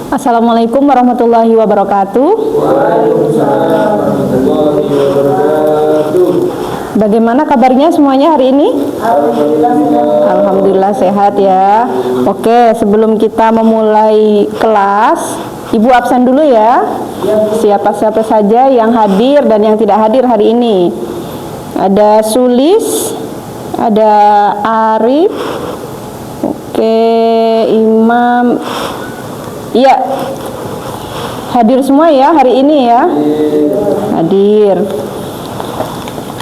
Assalamualaikum warahmatullahi wabarakatuh. Waalaikumsalam warahmatullahi wabarakatuh. Bagaimana kabarnya semuanya hari ini? Alhamdulillah. Alhamdulillah sehat ya. Oke, sebelum kita memulai kelas, Ibu absen dulu ya. Siapa-siapa saja yang hadir dan yang tidak hadir hari ini. Ada Sulis, ada Arif, oke, Imam. Iya, hadir semua ya hari ini ya. Hadir.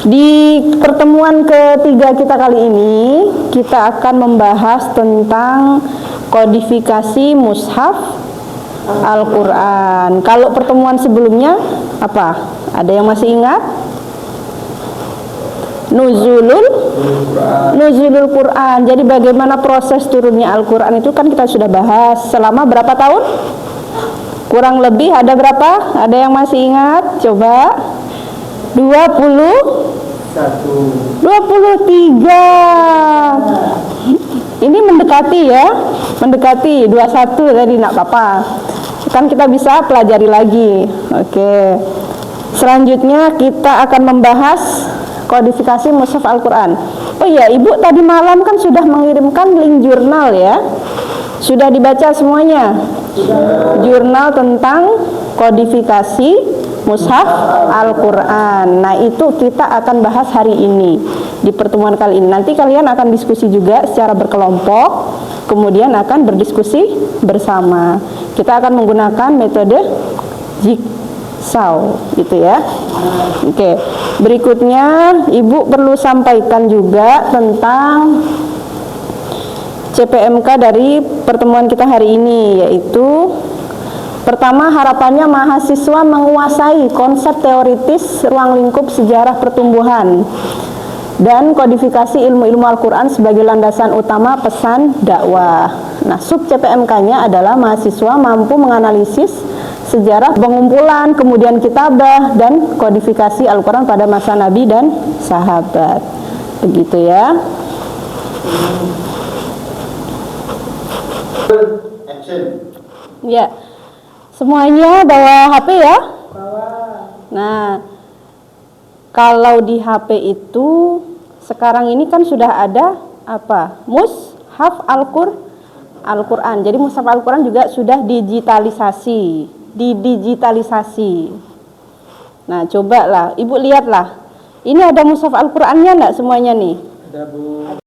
Di pertemuan ketiga kita kali ini, kita akan membahas tentang kodifikasi mushaf Al-Quran. Kalau pertemuan sebelumnya apa? Ada yang masih ingat? Nuzulul Quran. Jadi bagaimana proses turunnya Al-Quran itu kan kita sudah bahas selama berapa tahun? Kurang lebih ada berapa? Ada yang masih ingat? Coba 23. Ini mendekati ya. Mendekati 21 tadi, enggak apa-apa. Kan kita bisa pelajari lagi. Oke. Selanjutnya kita akan membahas kodifikasi mushaf Al-Quran. Oh iya, Ibu tadi malam kan sudah mengirimkan link jurnal ya. Sudah dibaca semuanya? Jurnal tentang kodifikasi mushaf Al-Quran. Nah, itu kita akan bahas hari ini di pertemuan kali ini. Nanti kalian akan diskusi juga secara berkelompok, kemudian akan berdiskusi bersama. Kita akan menggunakan metode jigsaw gitu ya. Oke. Berikutnya Ibu perlu sampaikan juga tentang CPMK dari pertemuan kita hari ini, yaitu pertama, harapannya mahasiswa menguasai konsep teoritis ruang lingkup sejarah pertumbuhan dan kodifikasi ilmu-ilmu Al-Quran sebagai landasan utama pesan dakwah. Nah, sub CPMK-nya adalah mahasiswa mampu menganalisis sejarah pengumpulan, kemudian kitabah dan kodifikasi Al-Quran pada masa Nabi dan sahabat. Begitu ya. Ya. Semuanya bawa HP ya? Nah, kalau di HP itu sekarang ini kan sudah ada apa? Mushaf Al-Quran. Jadi mushaf Al-Quran juga sudah didigitalisasi. Nah, cobalah Ibu lihatlah. Ini ada mushaf Al-Qurannya enggak semuanya nih? Ada, Bu.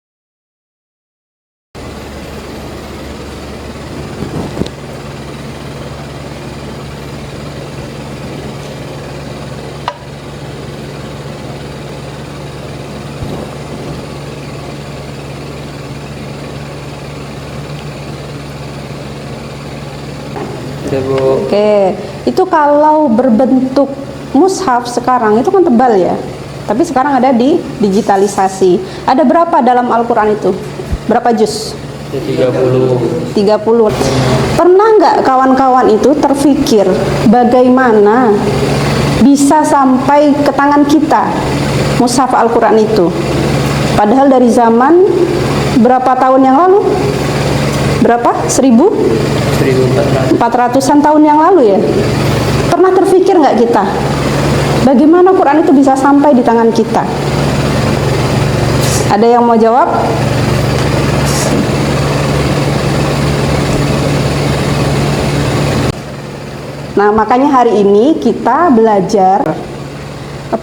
Oke, itu kalau berbentuk mushaf sekarang itu kan tebal ya. Tapi sekarang ada di digitalisasi. Ada berapa dalam Al-Quran itu? Berapa juz? 30. Pernah nggak kawan-kawan itu terfikir bagaimana bisa sampai ke tangan kita mushaf Al-Quran itu? Padahal dari zaman berapa tahun yang lalu? Berapa? 1400-an tahun yang lalu ya. Pernah terfikir nggak kita bagaimana Quran itu bisa sampai di tangan kita? Ada yang mau jawab? Nah, makanya hari ini kita belajar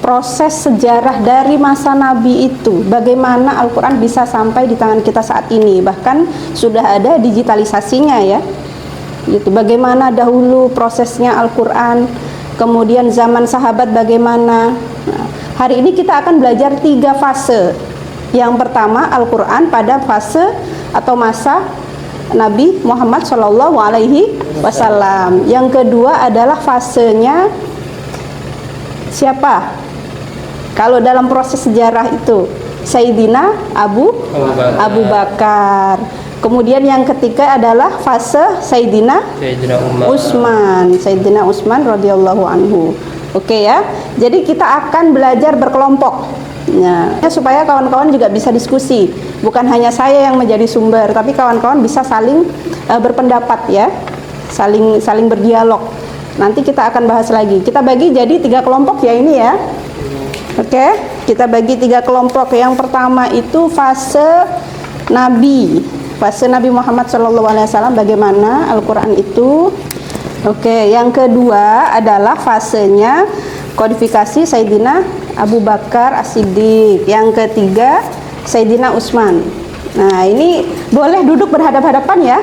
proses sejarah dari masa Nabi itu, bagaimana Al-Quran bisa sampai di tangan kita saat ini. Bahkan sudah ada digitalisasinya ya, gitu. Bagaimana dahulu prosesnya Al-Quran, kemudian zaman sahabat bagaimana. Nah, hari ini kita akan belajar 3 fase. Yang pertama, Al-Quran pada fase atau masa Nabi Muhammad SAW. Yang kedua adalah fasenya siapa? Kalau dalam proses sejarah itu Sayyidina Abu Bakar. Kemudian yang ketiga adalah fase Sayyidina Utsman radhiyallahu anhu. Oke ya. Jadi kita akan belajar berkelompok. Ya, supaya kawan-kawan juga bisa diskusi. Bukan hanya saya yang menjadi sumber, tapi kawan-kawan bisa saling berpendapat ya. saling berdialog. Nanti kita akan bahas lagi. Kita bagi jadi 3 kelompok ya ini ya. Oke, kita bagi 3 kelompok. Yang pertama itu fase Nabi Muhammad SAW, bagaimana Al-Quran itu. Oke, yang kedua adalah fasenya kodifikasi Sayyidina Abu Bakar As-Siddiq. Yang ketiga Sayyidina Utsman. Nah, ini boleh duduk berhadap-hadapan ya.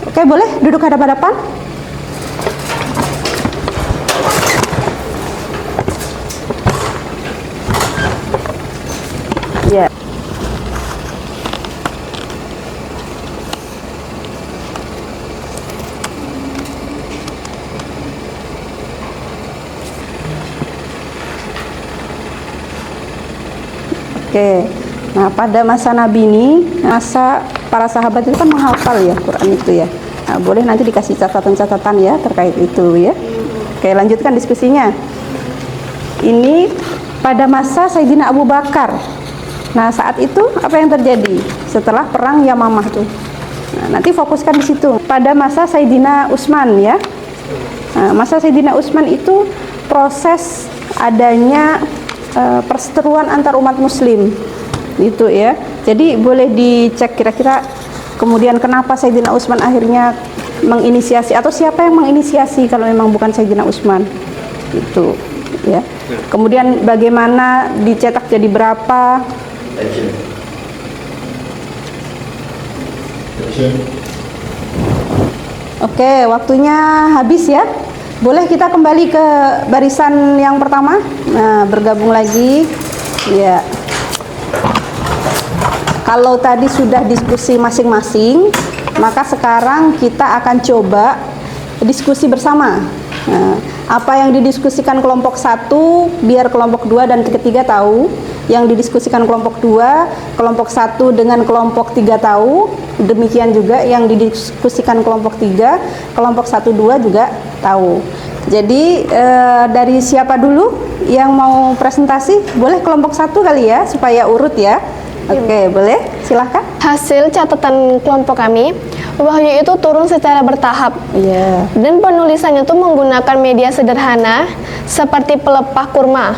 Oke, boleh duduk hadap-hadapan. Ya. Oke, nah pada masa Nabi ini, masa para sahabat itu kan menghafal ya Quran itu ya. Nah, boleh nanti dikasih catatan-catatan ya terkait itu ya. Oke, lanjutkan diskusinya. Ini pada masa Sayyidina Abu Bakar. Nah, saat itu apa yang terjadi setelah perang Yamamah tuh? Nah, nanti fokuskan di situ. Pada masa Sayyidina Utsman ya. Nah, masa Sayyidina Utsman itu proses adanya perseteruan antar umat muslim gitu ya. Jadi boleh dicek kira-kira kemudian kenapa Sayyidina Utsman akhirnya menginisiasi, atau siapa yang menginisiasi kalau memang bukan Sayyidina Utsman itu ya. Kemudian bagaimana dicetak jadi berapa? Oke, waktunya habis ya. Boleh kita kembali ke barisan yang pertama. Nah, bergabung lagi. Ya. Kalau tadi sudah diskusi masing-masing, maka sekarang kita akan coba diskusi bersama. Nah, apa yang didiskusikan kelompok 1 biar kelompok 2 dan ketiga tahu. Yang didiskusikan kelompok 2, kelompok 1 dengan kelompok 3 tahu. Demikian juga yang didiskusikan kelompok 3, kelompok 1, 2 juga tahu. Jadi dari siapa dulu yang mau presentasi? Boleh kelompok 1 kali ya, supaya urut ya. Oke, boleh, silahkan. Hasil catatan kelompok kami, wahyu itu turun secara bertahap. Iya. Dan penulisannya itu menggunakan media sederhana seperti pelepah kurma.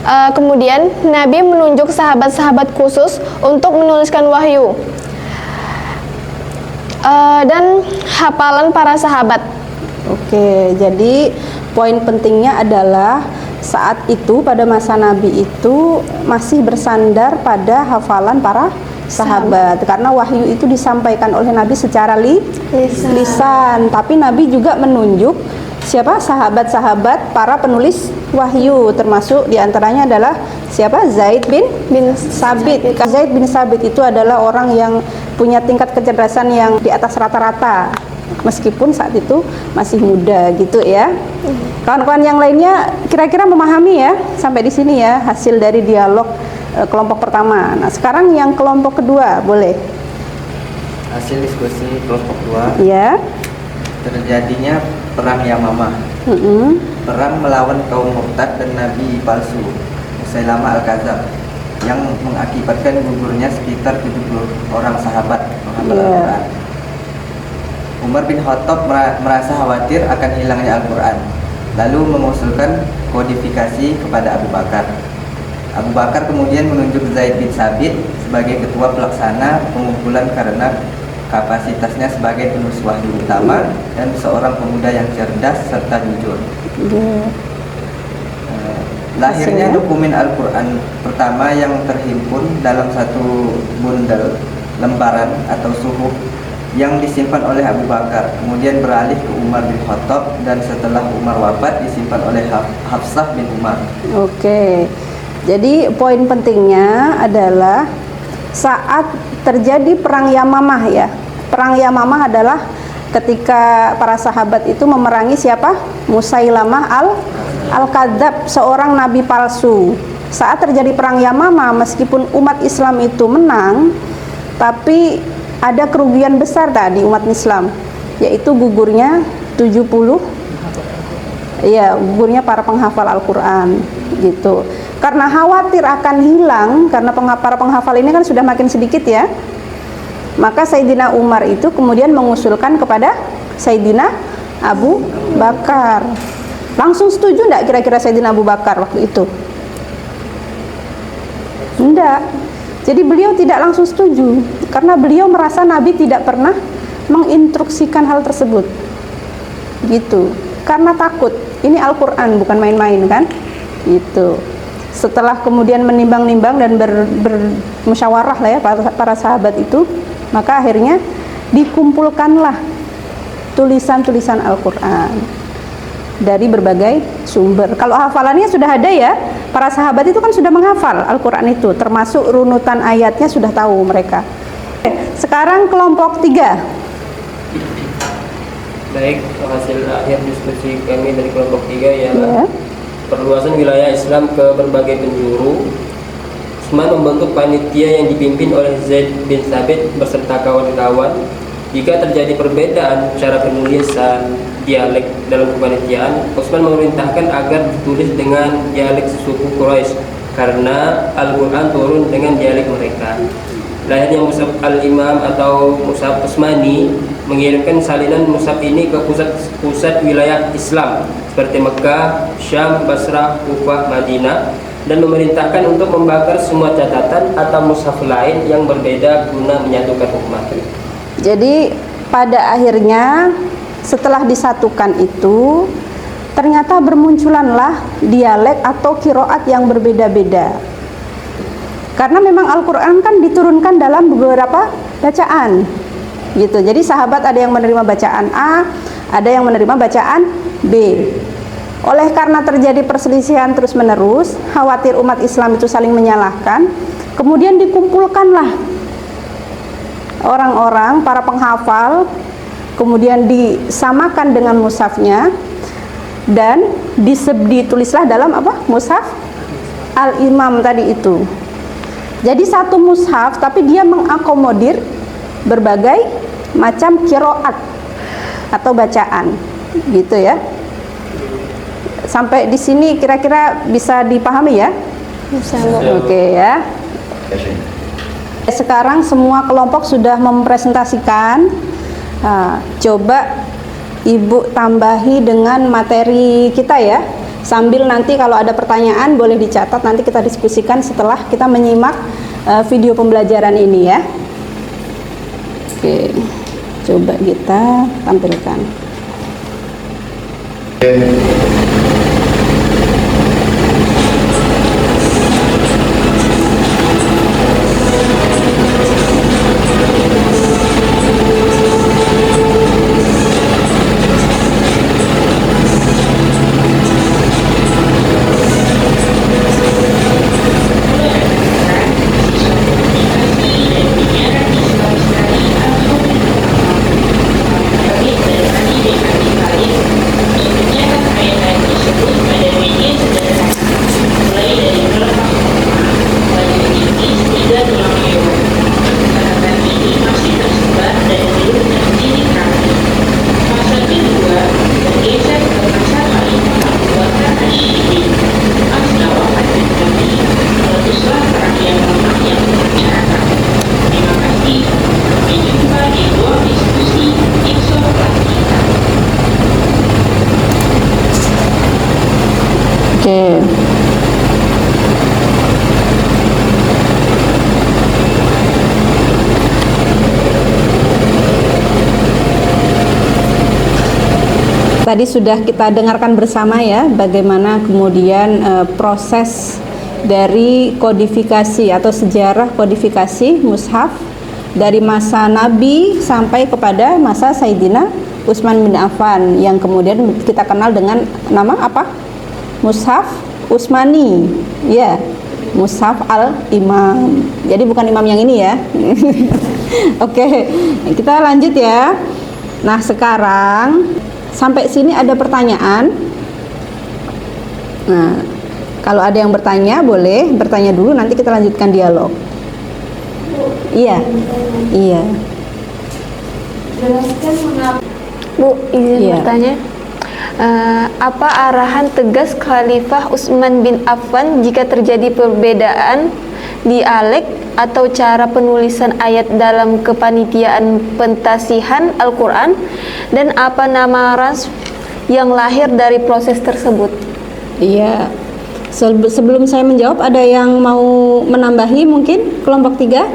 Kemudian Nabi menunjuk sahabat-sahabat khusus untuk menuliskan wahyu. Dan hafalan para sahabat. Oke, jadi poin pentingnya adalah saat itu pada masa Nabi itu masih bersandar pada hafalan para sahabat. Karena wahyu itu disampaikan oleh Nabi secara lisan. Tapi Nabi juga menunjuk siapa sahabat-sahabat para penulis wahyu, termasuk diantaranya adalah siapa? Zaid bin Sabit. Zaid bin Sabit itu adalah orang yang punya tingkat kecerdasan yang di atas rata-rata, meskipun saat itu masih muda gitu ya. Kawan-kawan yang lainnya kira-kira memahami ya sampai di sini ya hasil dari dialog kelompok pertama. Nah, sekarang yang kelompok kedua, boleh. Hasil diskusi kelompok 2. Ya. Terjadinya perang Yamamah. Perang melawan kaum murtad dan nabi palsu Musailamah Al-Kadzab yang mengakibatkan gugurnya sekitar 70 orang sahabat menghafal Al-Quran. Umar bin Khattab merasa khawatir akan hilangnya Al-Quran, lalu mengusulkan kodifikasi kepada Abu Bakar. Abu Bakar kemudian menunjuk Zaid bin Sabit sebagai ketua pelaksana pengumpulan karena kapasitasnya sebagai penulis wahyu utama dan seorang pemuda yang cerdas serta jujur. Lahirnya dokumen Al-Quran pertama yang terhimpun dalam satu bundel lembaran atau suhuf yang disimpan oleh Abu Bakar, kemudian beralih ke Umar bin Khattab, dan setelah Umar wafat disimpan oleh Hafsah bin Umar. Oke, jadi poin pentingnya adalah saat terjadi perang Yamamah ya. Perang Yamamah adalah ketika para sahabat itu memerangi siapa? Musailamah Al-Kadzab, seorang nabi palsu. Saat terjadi perang Yamamah, meskipun umat Islam itu menang, tapi ada kerugian besar tadi umat Islam, yaitu gugurnya 70 ya, gugurnya para penghafal Al-Quran gitu. Karena khawatir akan hilang, karena para penghafal ini kan sudah makin sedikit ya, maka Sayyidina Umar itu kemudian mengusulkan kepada Sayyidina Abu Bakar. Langsung setuju enggak kira-kira Sayyidina Abu Bakar waktu itu? Enggak. Jadi beliau tidak langsung setuju karena beliau merasa Nabi tidak pernah menginstruksikan hal tersebut. Gitu. Karena takut. Ini Al-Qur'an bukan main-main kan? Gitu. Setelah kemudian menimbang-nimbang dan bermusyawarah lah ya para sahabat itu, maka akhirnya dikumpulkanlah tulisan-tulisan Al-Qur'an dari berbagai sumber. Kalau hafalannya sudah ada ya, para sahabat itu kan sudah menghafal Al-Quran itu, termasuk runutan ayatnya sudah tahu mereka. Sekarang kelompok 3. Baik, hasil akhir diskusi kami dari kelompok 3 ialah perluasan wilayah Islam ke berbagai penjuru. Utsman membentuk panitia yang dipimpin oleh Zaid bin Thabit beserta kawan-kawan. Jika terjadi perbedaan cara penulisan dialek dalam kepanitiaan, Utsman memerintahkan agar ditulis dengan dialek suku Quraisy karena Al-Quran turun dengan dialek mereka. Lahirnya Mushaf Al-Imam atau Mushaf Utsmani mengirimkan salinan mushaf ini ke pusat wilayah Islam seperti Mekah, Syam, Basrah, Kufah, Madinah, dan memerintahkan untuk membakar semua catatan atau mushaf lain yang berbeda guna menyatukan umat. Jadi pada akhirnya setelah disatukan itu ternyata bermunculanlah dialek atau qiraat yang berbeda-beda. Karena memang Al-Qur'an kan diturunkan dalam beberapa bacaan. Gitu. Jadi sahabat ada yang menerima bacaan A, ada yang menerima bacaan B. Oleh karena terjadi perselisihan terus-menerus, khawatir umat Islam itu saling menyalahkan, kemudian dikumpulkanlah orang-orang, para penghafal, kemudian disamakan dengan mushafnya dan ditulislah dalam apa? Mushaf Al-Imam tadi itu. Jadi satu mushaf tapi dia mengakomodir berbagai macam qiraat atau bacaan. Gitu ya. Sampai di sini kira-kira bisa dipahami ya? Bisa. Oke ya. Sekarang semua kelompok sudah mempresentasikan. Nah, coba Ibu tambahi dengan materi kita ya. Sambil nanti kalau ada pertanyaan boleh dicatat, nanti kita diskusikan setelah kita menyimak video pembelajaran ini ya. Oke, coba kita tampilkan. Oke. Tadi sudah kita dengarkan bersama ya bagaimana kemudian proses dari kodifikasi atau sejarah kodifikasi mushaf dari masa Nabi sampai kepada masa Sayyidina Utsman bin Affan yang kemudian kita kenal dengan nama apa? Mushaf Utsmani. Ya, Mushaf Al-Imam. Jadi bukan imam yang ini ya. Oke, kita lanjut ya. Nah, sekarang sampai sini ada pertanyaan. Nah, kalau ada yang bertanya boleh bertanya dulu, nanti kita lanjutkan dialog. Iya. Iya. Jelaskan mengapa. Bu, izin bertanya. Apa arahan tegas Khalifah Utsman bin Affan jika terjadi perbedaan dialek atau cara penulisan ayat dalam kepanitiaan pentasihan Al-Quran, dan apa nama ras yang lahir dari proses tersebut? Iya. Sebelum saya menjawab, ada yang mau menambahi mungkin kelompok 3?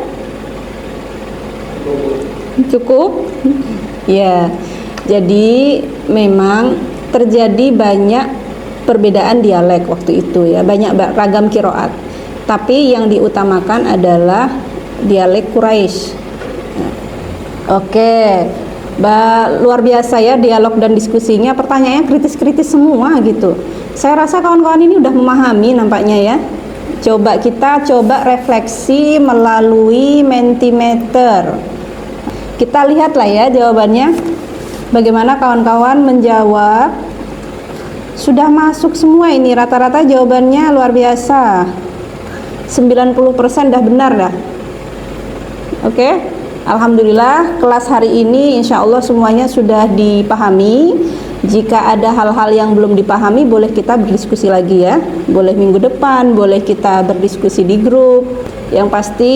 Cukup? Ya. Jadi memang terjadi banyak perbedaan dialek waktu itu ya, banyak ragam kiroat. Tapi yang diutamakan adalah dialek Quraisy. Oke. Luar biasa ya dialog dan diskusinya, pertanyaannya kritis-kritis semua gitu. Saya rasa kawan-kawan ini udah memahami nampaknya ya. Kita coba refleksi melalui Mentimeter. Kita lihatlah ya jawabannya. Bagaimana kawan-kawan menjawab? Sudah masuk semua ini, rata-rata jawabannya luar biasa. 90% dah benar dah. Oke. Alhamdulillah kelas hari ini insya Allah semuanya sudah dipahami. Jika ada hal-hal yang belum dipahami, boleh kita berdiskusi lagi ya. Boleh minggu depan, boleh kita berdiskusi di grup. Yang pasti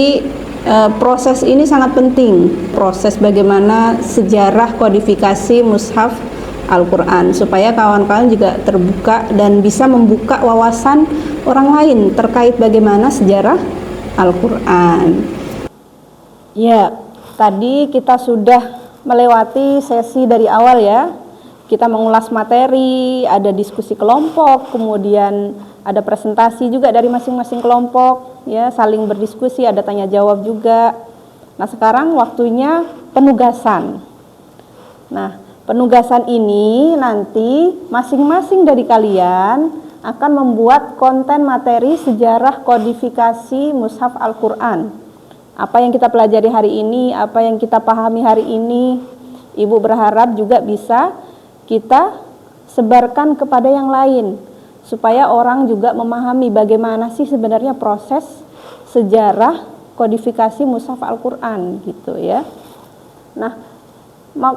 proses ini sangat penting. Proses bagaimana sejarah kodifikasi mushaf Al-Quran, supaya kawan-kawan juga terbuka dan bisa membuka wawasan orang lain terkait bagaimana sejarah Al-Quran. Ya, tadi kita sudah melewati sesi dari awal ya. Kita mengulas materi, ada diskusi kelompok, kemudian ada presentasi juga dari masing-masing kelompok, ya, saling berdiskusi, ada tanya jawab juga. Nah, sekarang waktunya penugasan. Nah, penugasan ini nanti masing-masing dari kalian akan membuat konten materi sejarah kodifikasi mushaf Al-Quran. Apa yang kita pelajari hari ini, apa yang kita pahami hari ini, Ibu berharap juga bisa kita sebarkan kepada yang lain, supaya orang juga memahami bagaimana sih sebenarnya proses sejarah kodifikasi mushaf Al-Quran gitu ya. Nah,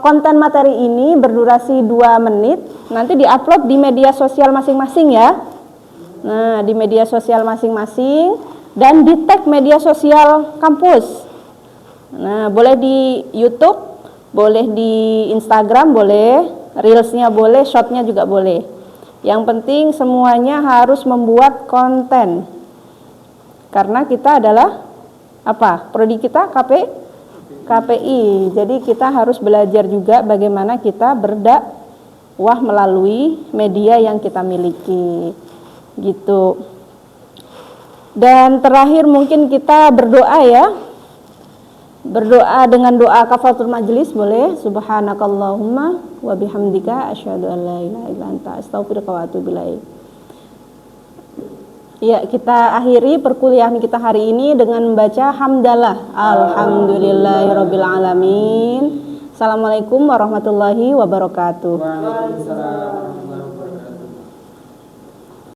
konten materi ini berdurasi 2 menit, nanti diupload di media sosial masing-masing ya. Nah, di media sosial masing-masing dan di tag media sosial kampus. Nah, boleh di YouTube, boleh di Instagram, boleh, Reelsnya boleh, shotnya juga boleh. Yang penting semuanya harus membuat konten. Karena kita adalah apa? Prodi kita KPI. Jadi kita harus belajar juga bagaimana kita berdakwah melalui media yang kita miliki. Gitu. Dan terakhir mungkin kita berdoa ya. Berdoa dengan doa kafaratul majlis boleh. Subhanakallahumma wa bihamdika asyhadu an la ilaha illa anta astaghfiruka wa atubu ilaik. Ya, kita akhiri perkuliahan kita hari ini dengan membaca hamdalah. Alhamdulillahirabbil alamin. Assalamualaikum warahmatullahi wabarakatuh. Waalaikumsalam.